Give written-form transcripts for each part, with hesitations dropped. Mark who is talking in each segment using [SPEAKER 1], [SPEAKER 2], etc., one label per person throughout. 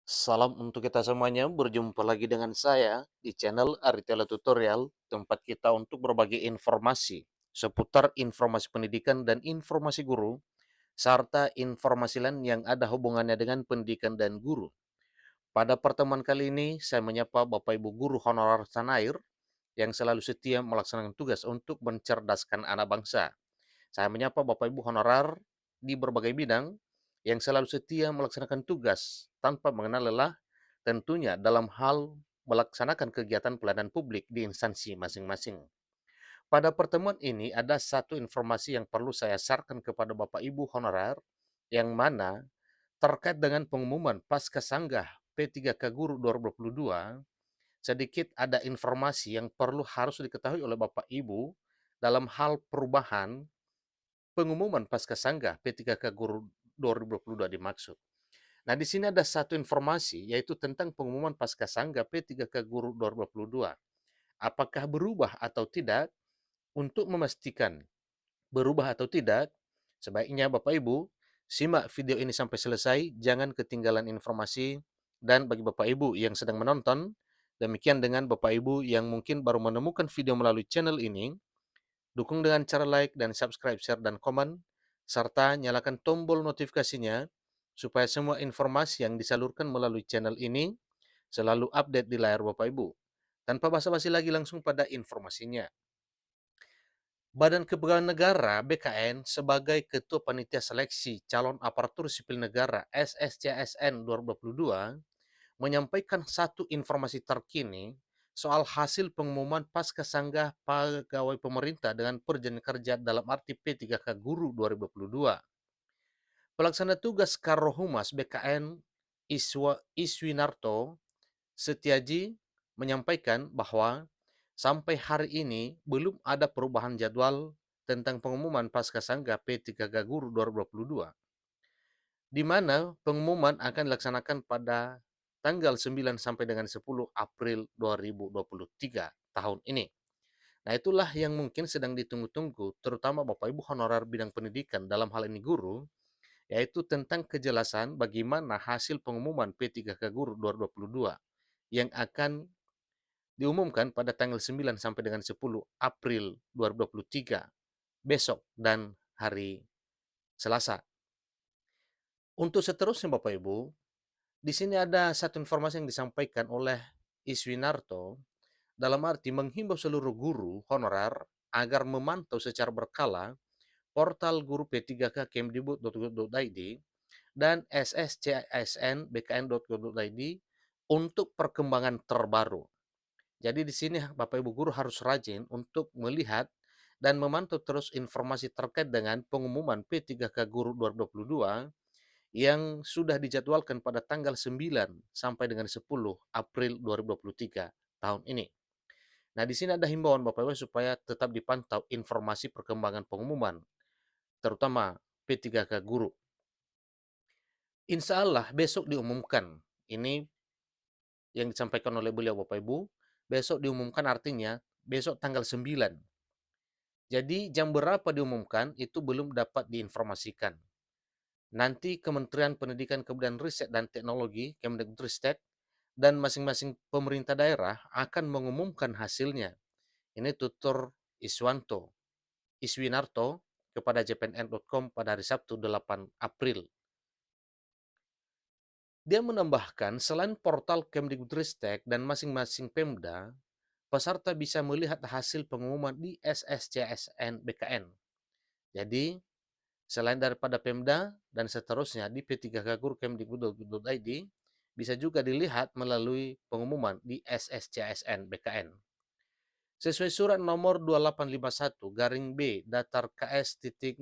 [SPEAKER 1] Salam untuk kita semuanya, berjumpa lagi dengan saya di channel Aritela Tutorial, tempat kita untuk berbagi informasi seputar informasi pendidikan dan informasi guru, serta informasi lain yang ada hubungannya dengan pendidikan dan guru. Pada pertemuan kali ini, saya menyapa Bapak Ibu Guru Honorer Tanah Air yang selalu setia melaksanakan tugas untuk mencerdaskan anak bangsa. Saya menyapa Bapak Ibu honorer di berbagai bidang yang selalu setia melaksanakan tugas tanpa mengenal lelah, tentunya dalam hal melaksanakan kegiatan pelayanan publik di instansi masing-masing. Pada pertemuan ini ada satu informasi yang perlu saya sarankan kepada Bapak Ibu honorer, yang mana terkait dengan pengumuman Pasca Sanggah P3K Guru 2022, sedikit ada informasi yang perlu harus diketahui oleh Bapak Ibu dalam hal perubahan pengumuman Pasca Sanggah P3K Guru 2022 dimaksud. Nah, di sini ada satu informasi, yaitu tentang pengumuman Pasca Sanggah P3K Guru 2022. Apakah berubah atau tidak? Untuk memastikan berubah atau tidak, sebaiknya Bapak Ibu simak video ini sampai selesai, jangan ketinggalan informasi. Dan bagi Bapak Ibu yang sedang menonton, demikian dengan Bapak Ibu yang mungkin baru menemukan video melalui channel ini, dukung dengan cara like dan subscribe, share, dan komen, serta nyalakan tombol notifikasinya supaya semua informasi yang disalurkan melalui channel ini selalu update di layar Bapak Ibu. Tanpa basa-basi lagi, langsung pada informasinya. Badan Kepegawaian Negara (BKN) sebagai Ketua Panitia Seleksi Calon Aparatur Sipil Negara (SSCSN) 2022 menyampaikan satu informasi terkini soal hasil pengumuman Pasca Sanggah Pegawai Pemerintah dengan Perjanjian Kerja dalam arti P3K Guru 2022. Pelaksana tugas Karohumas BKN Iswinarto Setiaji menyampaikan bahwa sampai hari ini belum ada perubahan jadwal tentang pengumuman Pasca Sanggah P3K Guru 2022, di mana pengumuman akan dilaksanakan pada tanggal 9 sampai dengan 10 April 2023 tahun ini. Nah, itulah yang mungkin sedang ditunggu-tunggu, terutama Bapak Ibu honorer bidang pendidikan, dalam hal ini guru, yaitu tentang kejelasan bagaimana hasil pengumuman P3K Guru 2022 yang akan diumumkan pada tanggal 9 sampai dengan 10 April 2023 besok dan hari Selasa. Untuk seterusnya Bapak Ibu, di sini ada satu informasi yang disampaikan oleh Iswinarto, dalam arti menghimbau seluruh guru honorer agar memantau secara berkala portal guru P3K kemdikbud.go.id dan sscsnbkn.go.id untuk perkembangan terbaru. Jadi di sini Bapak Ibu guru harus rajin untuk melihat dan memantau terus informasi terkait dengan pengumuman P3K Guru 2022 yang sudah dijadwalkan pada tanggal 9 sampai dengan 10 April 2023 tahun ini. Nah, di sini ada himbauan Bapak Ibu supaya tetap dipantau informasi perkembangan pengumuman, terutama P3K Guru. Insya Allah besok diumumkan. Ini yang disampaikan oleh beliau Bapak Ibu. Besok diumumkan artinya besok tanggal 9. Jadi jam berapa diumumkan itu belum dapat diinformasikan. Nanti Kementerian Pendidikan Kebudayaan Riset dan Teknologi Kemdikbudristek dan masing-masing pemerintah daerah akan mengumumkan hasilnya. Ini tutur Iswinarto kepada jpnn.com pada hari Sabtu 8 April. Dia menambahkan, selain portal Kemdikbudristek dan masing-masing Pemda, peserta bisa melihat hasil pengumuman di SSCSN BKN. Jadi, selain daripada Pemda dan seterusnya di p3kgurkemdikbud.id, bisa juga dilihat melalui pengumuman di SSCSN BKN. Sesuai surat nomor 2851 garing B datar KS.04.01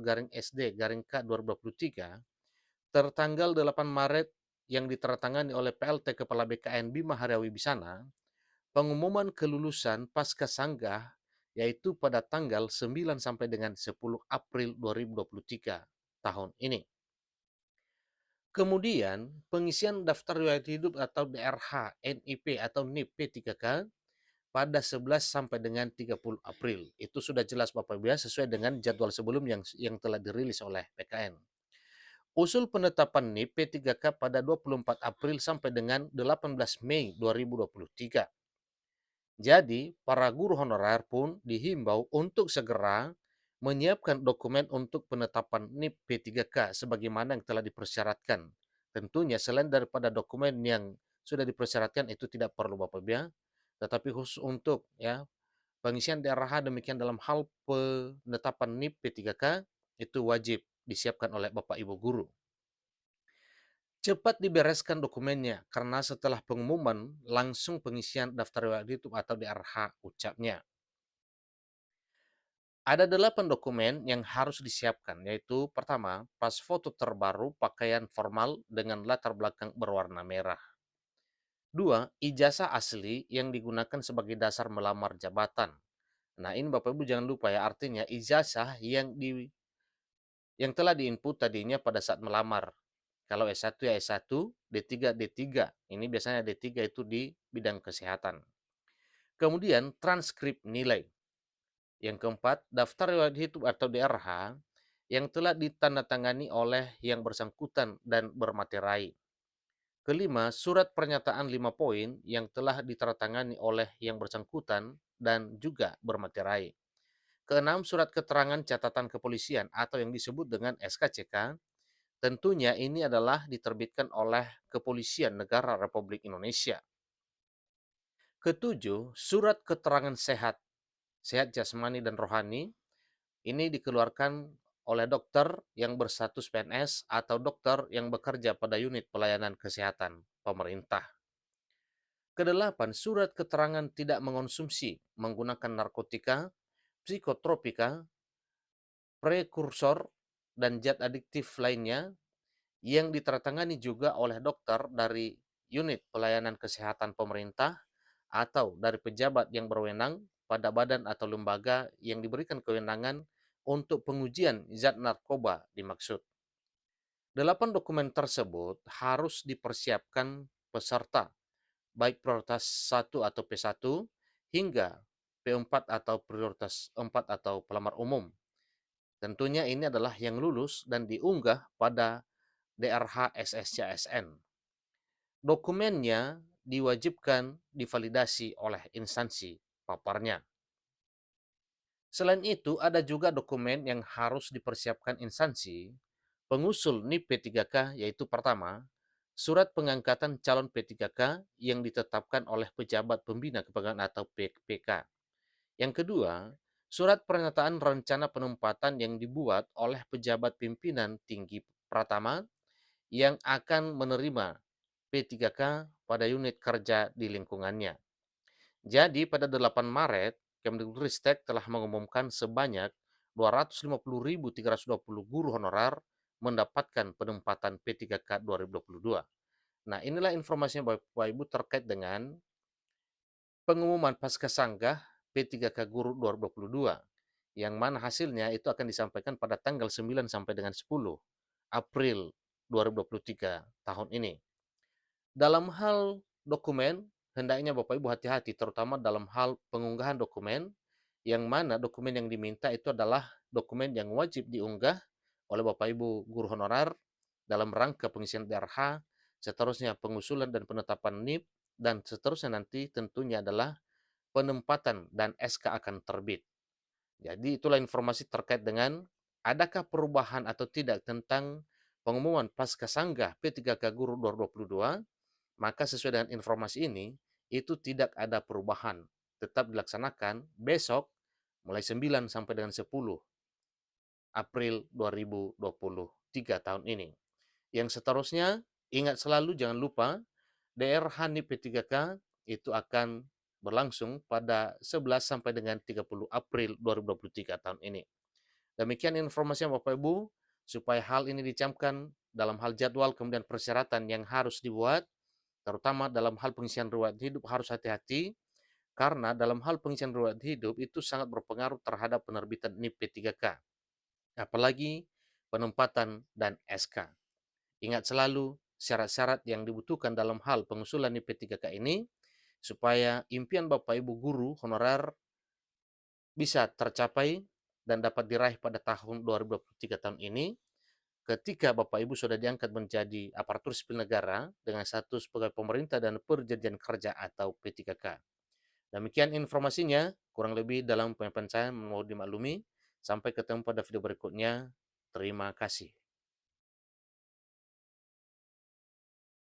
[SPEAKER 1] garing SD garing K 2023 tertanggal 8 Maret yang diteratangani oleh PLT Kepala BKN Bima Haryawi Bisana, pengumuman kelulusan Pasca Sanggah yaitu pada tanggal 9 sampai dengan 10 April 2023 tahun ini. Kemudian pengisian daftar riwayat hidup atau DRH, NIP atau NIP P3K pada 11 sampai dengan 30 April. Itu sudah jelas Bapak Ibu ya, sesuai dengan jadwal sebelum yang telah dirilis oleh PKN. Usul penetapan NIP P3K pada 24 April sampai dengan 18 Mei 2023. Jadi, para guru honorer pun dihimbau untuk segera menyiapkan dokumen untuk penetapan NIP P3K sebagaimana yang telah dipersyaratkan. Tentunya selain daripada dokumen yang sudah dipersyaratkan itu tidak perlu Bapak Ibu ya, tetapi khusus untuk ya pengisian DRH demikian dalam hal penetapan NIP P3K itu wajib disiapkan oleh Bapak Ibu guru. Cepat dibereskan dokumennya karena setelah pengumuman langsung pengisian daftar riwayat hidup atau DRH ucapnya. Ada 8 dokumen yang harus disiapkan, yaitu pertama, pas foto terbaru pakaian formal dengan latar belakang berwarna merah. Dua, ijazah asli yang digunakan sebagai dasar melamar jabatan. Nah, ini Bapak Ibu jangan lupa ya, artinya ijazah yang telah diinput tadinya pada saat melamar. Kalau S1 ya S1, D3 D3. Ini biasanya D3 itu di bidang kesehatan. Kemudian transkrip nilai. Yang keempat, daftar riwayat hidup atau DRH yang telah ditandatangani oleh yang bersangkutan dan bermaterai. Kelima, surat pernyataan 5 poin yang telah ditandatangani oleh yang bersangkutan dan juga bermaterai. Keenam, surat keterangan catatan kepolisian atau yang disebut dengan SKCK. Tentunya ini adalah diterbitkan oleh Kepolisian Negara Republik Indonesia. Ketujuh, surat keterangan sehat, sehat jasmani dan rohani. Ini dikeluarkan oleh dokter yang berstatus PNS atau dokter yang bekerja pada unit pelayanan kesehatan pemerintah. Kedelapan, surat keterangan tidak mengonsumsi menggunakan narkotika, psikotropika, prekursor, dan zat adiktif lainnya yang ditandatangani juga oleh dokter dari unit pelayanan kesehatan pemerintah atau dari pejabat yang berwenang pada badan atau lembaga yang diberikan kewenangan untuk pengujian zat narkoba dimaksud. 8 dokumen tersebut harus dipersiapkan peserta, baik prioritas 1 atau P1 hingga P4 atau prioritas 4 atau pelamar umum. Tentunya ini adalah yang lulus dan diunggah pada DRH SSCSN. Dokumennya diwajibkan divalidasi oleh instansi paparnya. Selain itu, ada juga dokumen yang harus dipersiapkan instansi pengusul NIP P3K, yaitu pertama, surat pengangkatan calon P3K yang ditetapkan oleh pejabat pembina kepegawaian atau PK. Yang kedua, surat pernyataan rencana penempatan yang dibuat oleh pejabat pimpinan tinggi Pratama yang akan menerima P3K pada unit kerja di lingkungannya. Jadi pada 8 Maret, Kemdikbudristek telah mengumumkan sebanyak 250.320 guru honorer mendapatkan penempatan P3K 2022. Nah, inilah informasinya Bapak Ibu terkait dengan pengumuman Pascasanggah P3K Guru 2022, yang mana hasilnya itu akan disampaikan pada tanggal 9 sampai dengan 10 April 2023 tahun ini. Dalam hal dokumen, hendaknya Bapak Ibu hati-hati, terutama dalam hal pengunggahan dokumen, yang mana dokumen yang diminta itu adalah dokumen yang wajib diunggah oleh Bapak Ibu guru honorer dalam rangka pengisian DRH, seterusnya pengusulan dan penetapan NIP, dan seterusnya nanti tentunya adalah penempatan dan SK akan terbit. Jadi itulah informasi terkait dengan adakah perubahan atau tidak tentang pengumuman Pascasanggah P3K Guru 2022. Maka sesuai dengan informasi ini, itu tidak ada perubahan. Tetap dilaksanakan besok mulai 9 sampai dengan 10 April 2023 tahun ini. Yang seterusnya, ingat selalu jangan lupa DRH NIP P3K itu akan berlangsung pada 11 sampai dengan 30 April 2023 tahun ini. Demikian informasinya Bapak Ibu, supaya hal ini dicamkan dalam hal jadwal kemudian persyaratan yang harus dibuat, terutama dalam hal pengisian riwayat hidup harus hati-hati, karena dalam hal pengisian riwayat hidup itu sangat berpengaruh terhadap penerbitan NIP P3K, apalagi penempatan dan SK. Ingat selalu syarat-syarat yang dibutuhkan dalam hal pengusulan NIP P3K ini, supaya impian Bapak Ibu guru honorer bisa tercapai dan dapat diraih pada tahun 2023 tahun ini, ketika Bapak Ibu sudah diangkat menjadi aparatur sipil negara dengan status pegawai pemerintah dan perjanjian kerja atau P3K. Demikian informasinya, kurang lebih dalam penyampaian saya, mohon dimaklumi. Sampai ketemu pada video berikutnya. Terima kasih.